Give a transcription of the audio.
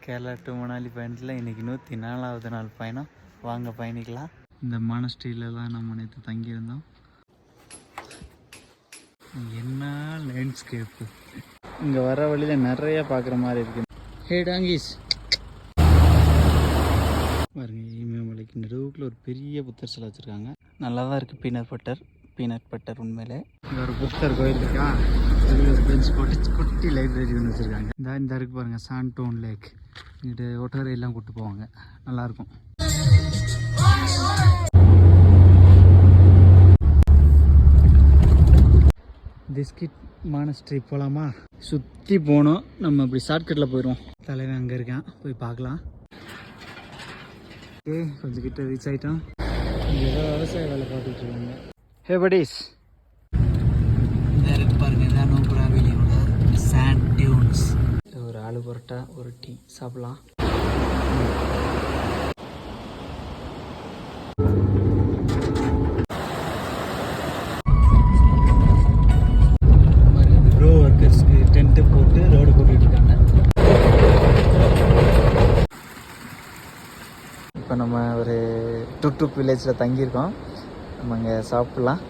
Kerala to Manali பயணத்தில் இன்றைக்கி 104வது நாள் பயணம். வாங்க பயணிக்கலாம். இந்த மானஸ்ட்ரியில் தான் நம்ம நேற்று தங்கியிருந்தோம். என்ன லேண்ட்ஸ்கேப்பு! இங்கே வர வழியில் நிறைய பார்க்குற மாதிரி இருக்குது. ஹே டாங்கீஸ் பாருங்க, இமயமலைக்கு நடுவுக்குள்ள ஒரு பெரிய புத்தர் சிலை வச்சுருக்காங்க. நல்லா தான் இருக்குது. பீனட் பட்டர் உண்மையிலே. இங்கே ஒரு புத்தர் கோயில் இருக்கா, இதில் ஒரு பெஞ்ச் போட்டு குட்டி லைப்ரரி ஒன்று வச்சுருக்காங்க. இந்த இருக்கு பாருங்கள், சாண்டோன் லேக். இங்கிட்டு ஒட்டரை எல்லாம் கூப்பிட்டு போவாங்க, நல்லாயிருக்கும். பிஸ்கிட் மானஸ்ட்ரி போகலாமா? சுற்றி போனோம், நம்ம இப்படி ஷார்ட்கட்டில் போயிடுவோம். தலைவன் அங்கே இருக்கான், போய் பார்க்கலாம். ஓகே, கொஞ்சம் கிட்ட ரீச் ஆகிட்டோம். இங்கே ஏதோ விவசாய வேலை பார்த்துட்டு இருக்காங்க. ஹே படிஸ், இந்த இருக்கு பாருங்க, இதான் நோபுரா வேலியோட சாண்ட் டியூன்ஸ். ஒரு ஆலு பரோட்டா, ஒரு டீ சாப்பிடலாம். ப்ரோ ஒர்க்கர்ஸ்க்கு டென்ட்டு போட்டு ரோடு போட்டுட்டு இருக்காங்க. இப்போ நம்ம ஒரு டுக் வில்லேஜில் தங்கியிருக்கோம். நம்ம இங்கே சாப்பிட்லாம்.